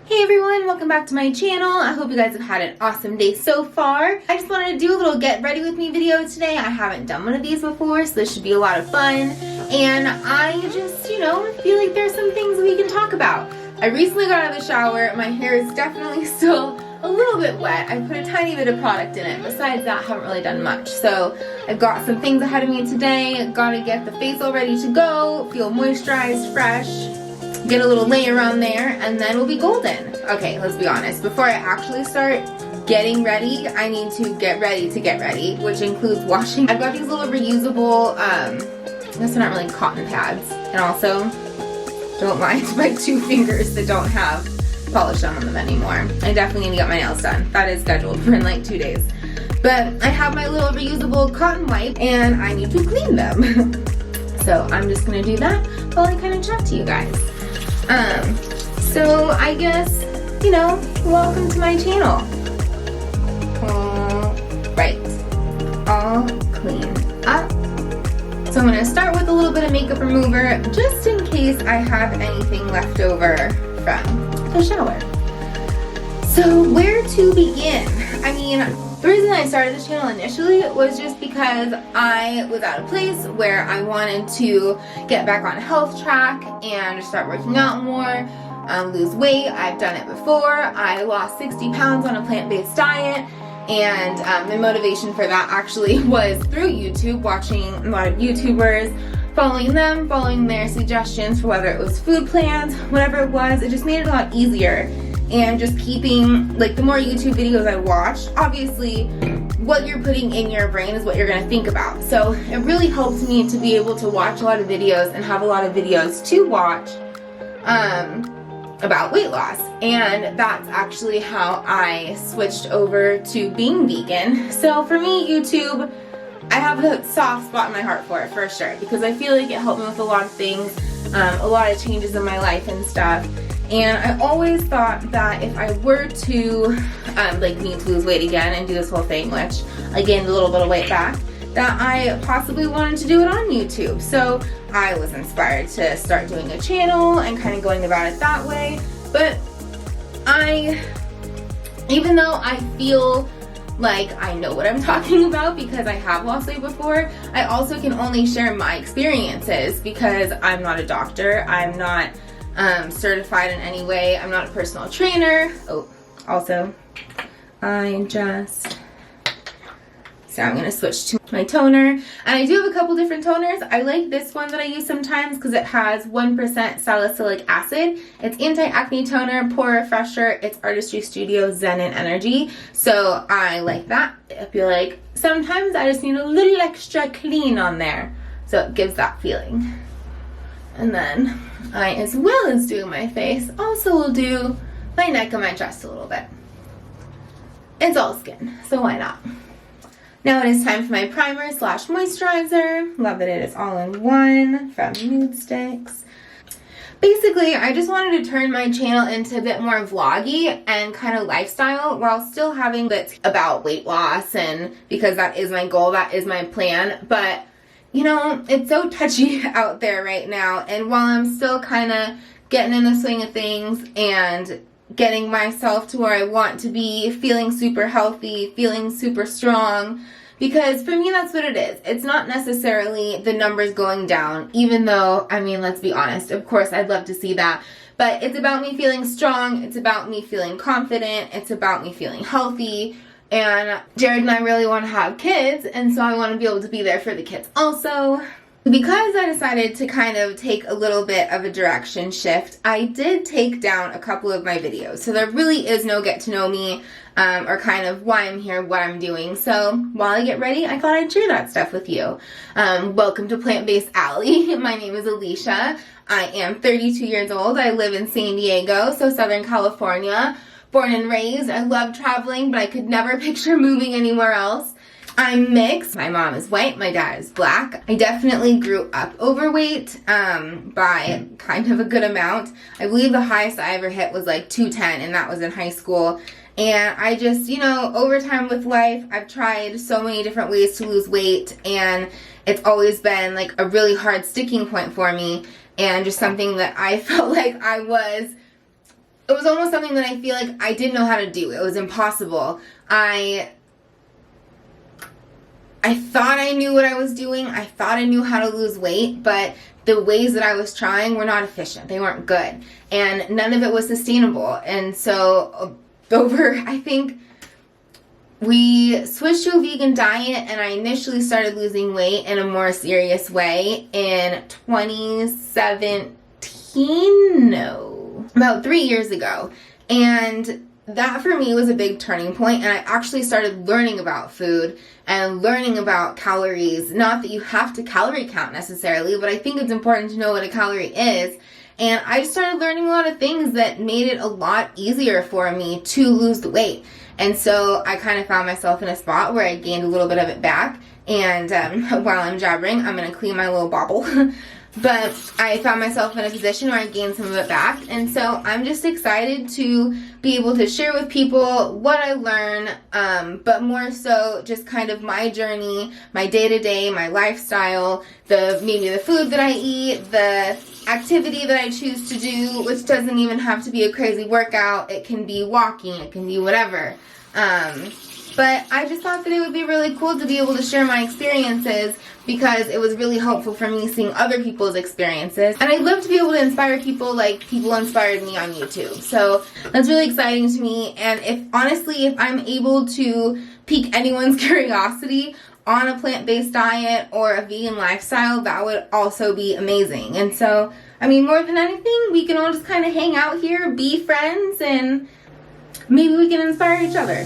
Hey everyone, welcome back to my channel. I hope you guys have had an awesome day so far. I just wanted to do a little get ready with me video today. I haven't done one of these before, so this should be a lot of fun. And I just, feel like there's some things we can talk about. I recently got out of the shower. My hair is definitely still a little bit wet. I put a tiny bit of product in it. Besides that, I haven't really done much. So I've got some things ahead of me today. Gotta get the face all ready to go, feel moisturized, fresh. Get a little layer on there, and then we'll be golden. Okay, let's be honest. Before I actually start getting ready, I need to get ready, which includes washing. I've got these little reusable, I guess they're not really cotton pads. And also, don't mind my 2 fingers that don't have polish on them anymore. I definitely need to get my nails done. That is scheduled for in like 2 days. But I have my little reusable cotton wipe, and I need to clean them. So I'm just gonna do that while I kind of chat to you guys. So I guess, welcome to my channel. Right, all clean up. So I'm gonna start with a little bit of makeup remover, just in case I have anything left over from the shower. So where to begin? I mean, the reason I started this channel initially was just because I was at a place where I wanted to get back on a health track and start working out more, lose weight. I've done it before. I lost 60 pounds on a plant-based diet, and the motivation for that actually was through YouTube, watching a lot of YouTubers, following them, following their suggestions for whether it was food plans, whatever it was. It just made it a lot easier. And just keeping, the more YouTube videos I watch, obviously what you're putting in your brain is what you're going to think about. So it really helps me to be able to watch a lot of videos and have a lot of videos to watch about weight loss. And that's actually how I switched over to being vegan. So for me, YouTube, I have a soft spot in my heart for it, for sure, because I feel like it helped me with a lot of things, a lot of changes in my life and stuff. And I always thought that if I were to need to lose weight again and do this whole thing, which I gained a little bit of weight back, that I possibly wanted to do it on YouTube. So I was inspired to start doing a channel and kind of going about it that way. But even though I feel like I know what I'm talking about because I have lost weight before, I also can only share my experiences because I'm not a doctor. I'm not certified in any way. I'm not a personal trainer. Oh, also, so I'm gonna switch to my toner. And I do have a couple different toners. I like this one that I use sometimes because it has 1% salicylic acid. It's anti-acne toner, pore refresher. It's Artistry Studio Zen and Energy. So I like that. I feel like sometimes I just need a little extra clean on there. So it gives that feeling. And then I, as well as doing my face, also will do my neck and my chest a little bit. It's all skin, so why not? Now it is time for my primer slash moisturizer. Love that it is all in one from Nude Sticks. Basically, I just wanted to turn my channel into a bit more vloggy and kind of lifestyle while still having bits about weight loss, and because that is my goal, that is my plan. But it's so touchy out there right now, and while I'm still kind of getting in the swing of things and getting myself to where I want to be, feeling super healthy, feeling super strong, because for me that's what it is. It's not necessarily the numbers going down, even though, let's be honest, of course I'd love to see that, but it's about me feeling strong, it's about me feeling confident, it's about me feeling healthy. And Jared and I really want to have kids, and so I want to be able to be there for the kids also. Because I decided to kind of take a little bit of a direction shift, I did take down a couple of my videos. So there really is no get to know me or kind of why I'm here, what I'm doing. So while I get ready, I thought I'd share that stuff with you. Welcome to Plant-Based Alley. My name is Alicia. I am 32 years old. I live in San Diego, so Southern California. Born and raised. I love traveling, but I could never picture moving anywhere else. I'm mixed. My mom is white, my dad is black. I definitely grew up overweight by kind of a good amount. I believe the highest I ever hit was like 210, and that was in high school. And I just, over time with life, I've tried so many different ways to lose weight, and it's always been like a really hard sticking point for me, and just something that I felt like I was it was almost something that I feel like I didn't know how to do. It was impossible. I thought I knew what I was doing. I thought I knew how to lose weight, but the ways that I was trying were not efficient. They weren't good. And none of it was sustainable. And so I think we switched to a vegan diet, and I initially started losing weight in a more serious way in 2017, about 3 years ago. And that for me was a big turning point, and I actually started learning about food and learning about calories. Not that you have to calorie count necessarily, but I think it's important to know what a calorie is. And I started learning a lot of things that made it a lot easier for me to lose the weight. And so I kind of found myself in a spot where I gained a little bit of it back. And while I'm jabbering, I'm going to clean my little bobble. But I found myself in a position where I gained some of it back. And so I'm just excited to be able to share with people what I learn, but more so just kind of my journey, my day-to-day, my lifestyle, maybe the food that I eat, the activity that I choose to do, which doesn't even have to be a crazy workout. It can be walking, it can be whatever. But I just thought that it would be really cool to be able to share my experiences, because it was really helpful for me seeing other people's experiences. And I'd love to be able to inspire people like people inspired me on YouTube. So that's really exciting to me. And if I'm able to pique anyone's curiosity on a plant-based diet or a vegan lifestyle, that would also be amazing. And so, I mean, more than anything, we can all just kind of hang out here, be friends, and maybe we can inspire each other.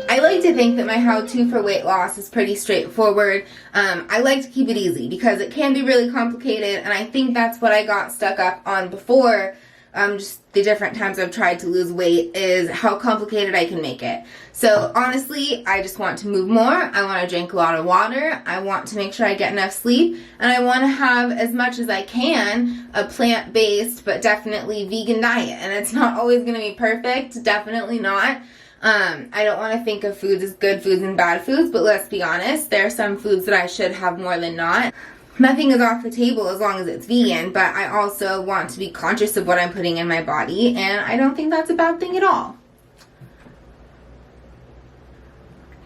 I like to think that my how-to for weight loss is pretty straightforward. I like to keep it easy because it can be really complicated, and I think that's what I got stuck up on before. Just the different times I've tried to lose weight is how complicated I can make it. So honestly, I just want to move more. I want to drink a lot of water. I want to make sure I get enough sleep, and I want to have as much as I can a plant-based but definitely vegan diet. And it's not always going to be perfect, definitely not. I don't want to think of foods as good foods and bad foods, but let's be honest, there are some foods that I should have more than not. Nothing is off the table as long as it's vegan, but I also want to be conscious of what I'm putting in my body, and I don't think that's a bad thing at all.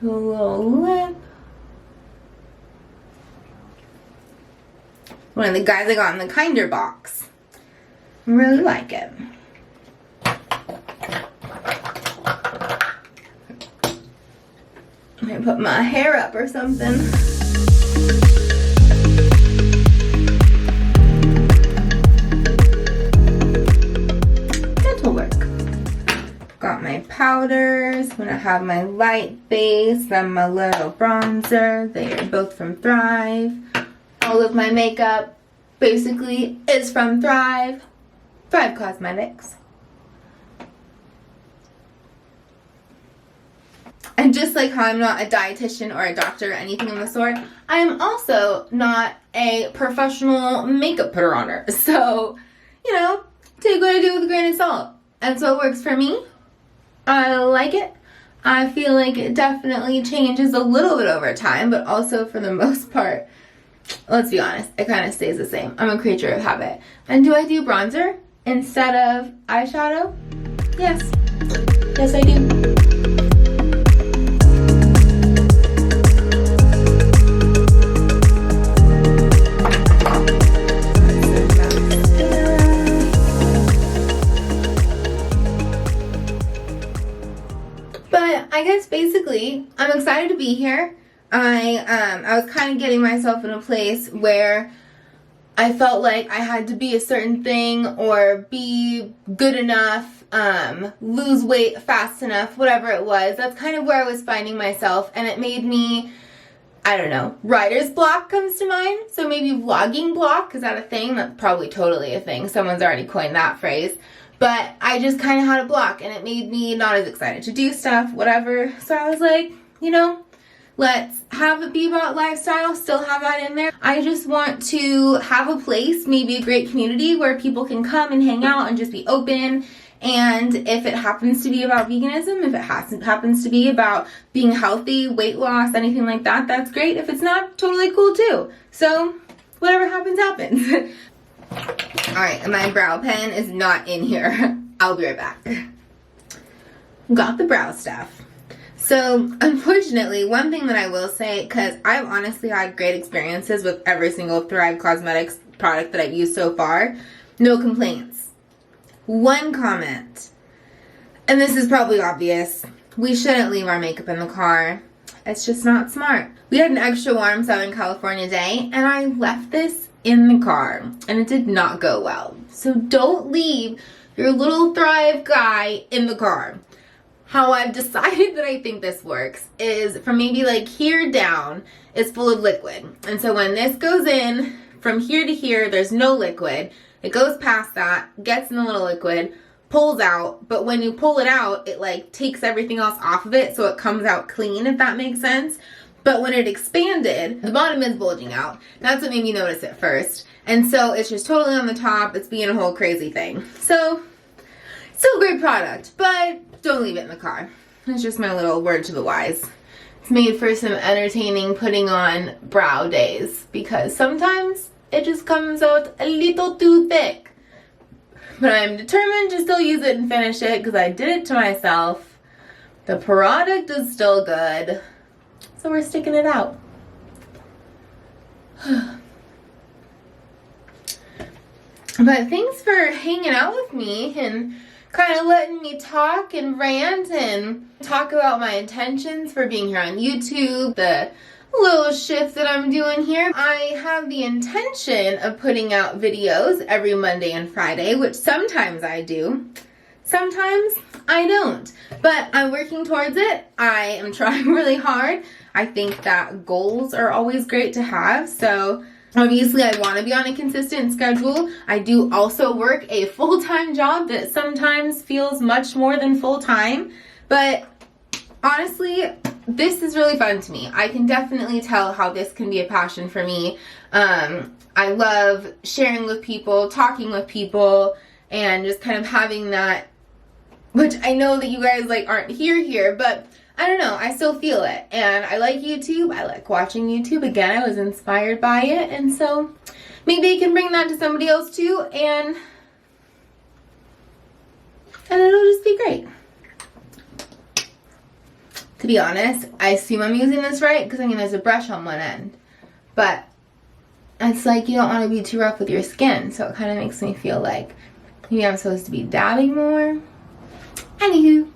A little lip. One of the guys I got in the Kinder box. I really like it. I'm gonna put my hair up or something. That'll work. Got my powders. I'm gonna have my light base and my little bronzer. They are both from Thrive. All of my makeup basically is from Thrive. Thrive Cosmetics. And just like how I'm not a dietitian or a doctor or anything of the sort, I am also not a professional makeup putter oner. So, take what I do with a grain of salt. And so it works for me. I like it. I feel like it definitely changes a little bit over time, but also for the most part, let's be honest, it kind of stays the same. I'm a creature of habit. And do I do bronzer instead of eyeshadow? Yes. Yes, I do. I guess basically, I'm excited to be here. I was kind of getting myself in a place where I felt like I had to be a certain thing or be good enough, lose weight fast enough, whatever it was. That's kind of where I was finding myself, and it made me, I don't know, writer's block comes to mind. So maybe vlogging block, is that a thing? That's probably totally a thing. Someone's already coined that phrase. But I just kind of had a block, and it made me not as excited to do stuff, whatever. So I was like, let's have it be about lifestyle, still have that in there. I just want to have a place, maybe a great community, where people can come and hang out and just be open And if it happens to be about veganism, if it happens to be about being healthy, weight loss, anything like that, that's great. If it's not, totally cool too. So whatever happens, happens. Alright, and my brow pen is not in here. I'll be right back. Got the brow stuff. So, unfortunately, one thing that I will say, because I've honestly had great experiences with every single Thrive Cosmetics product that I've used so far, no complaints. One comment, and this is probably obvious, we shouldn't leave our makeup in the car. It's just not smart. We had an extra warm Southern California day, and I left this in the car, and it did not go well. So don't leave your little Thrive guy in the car. How I've decided that I think this works is from maybe like here down is full of liquid. And so when this goes in, from here to here, there's no liquid. It goes past that, gets in the little liquid, pulls out, but when you pull it out, it like takes everything else off of it so it comes out clean, if that makes sense. But when it expanded, the bottom is bulging out. That's what made me notice it first. And so it's just totally on the top. It's being a whole crazy thing. So, still a great product, but don't leave it in the car. That's just my little word to the wise. It's made for some entertaining putting on brow days because sometimes it just comes out a little too thick. But I'm determined to still use it and finish it because I did it to myself. The product is still good. So we're sticking it out. But thanks for hanging out with me and kind of letting me talk and rant and talk about my intentions for being here on YouTube, the little shift that I'm doing here. I have the intention of putting out videos every Monday and Friday, which sometimes I do. Sometimes I don't, but I'm working towards it. I am trying really hard. I think that goals are always great to have, so obviously I want to be on a consistent schedule. I do also work a full-time job that sometimes feels much more than full-time, but honestly, this is really fun to me. I can definitely tell how this can be a passion for me. I love sharing with people, talking with people, and just kind of having that, which I know that you guys like aren't here, but I don't know, I still feel it. And I like YouTube, I like watching YouTube. Again, I was inspired by it, and so maybe I can bring that to somebody else too, and it'll just be great. To be honest, I assume I'm using this right because I mean there's a brush on one end. But it's like you don't want to be too rough with your skin, so it kind of makes me feel like maybe I'm supposed to be dabbing more. Anywho.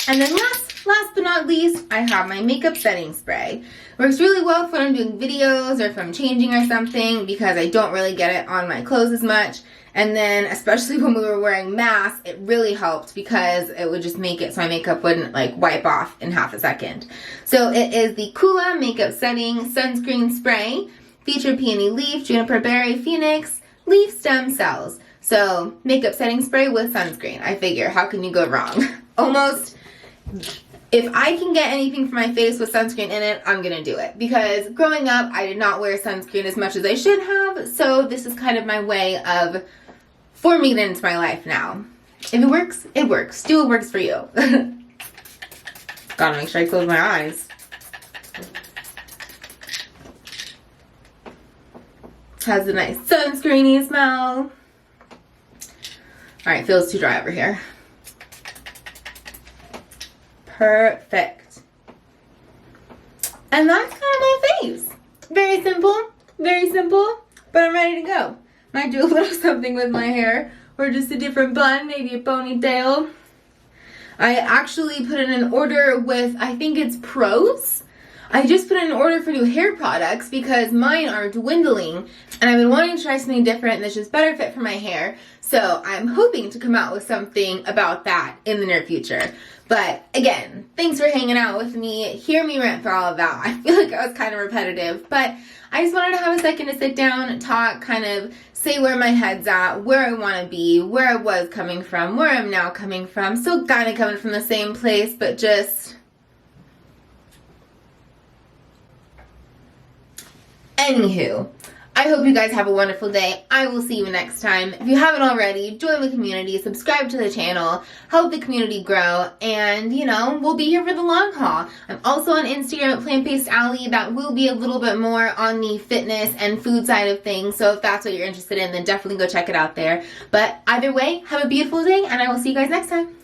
And then last but not least, I have my makeup setting spray. Works really well when I'm doing videos or if I'm changing or something because I don't really get it on my clothes as much. And then especially when we were wearing masks, it really helped because it would just make it so my makeup wouldn't like wipe off in half a second. So it is the Kula Makeup Setting Sunscreen Spray. Featured peony leaf, juniper berry, phoenix, leaf stem cells. So makeup setting spray with sunscreen. I figure, how can you go wrong? Almost. If I can get anything for my face with sunscreen in it, I'm gonna do it. Because growing up, I did not wear sunscreen as much as I should have, so this is kind of my way of forming it into my life now. If it works, it works. Do what works for you. Gotta make sure I close my eyes. It has a nice sunscreeny smell. Alright, feels too dry over here. Perfect. And that's kind of my face. Very simple, but I'm ready to go. Might do a little something with my hair, or just a different bun, maybe a ponytail. I actually put in an order with, I think it's Pros. I just put in an order for new hair products because mine are dwindling, and I've been wanting to try something different that's just better fit for my hair. So I'm hoping to come out with something about that in the near future. But again, thanks for hanging out with me. Hear me rant for all of that. I feel like I was kind of repetitive, but I just wanted to have a second to sit down, talk, kind of say where my head's at, where I want to be, where I was coming from, where I'm now coming from. Still kind of coming from the same place, but just... Anywho, I I hope you guys have a wonderful day. I will see you next time. If you haven't already, join the community, subscribe to the channel, help the community grow, and we'll be here for the long haul. I'm also on Instagram at Plant-Based Ally. That will be a little bit more on the fitness and food side of things, so if that's what you're interested in, then definitely go check it out there. But either way, have a beautiful day, and I will see you guys next time.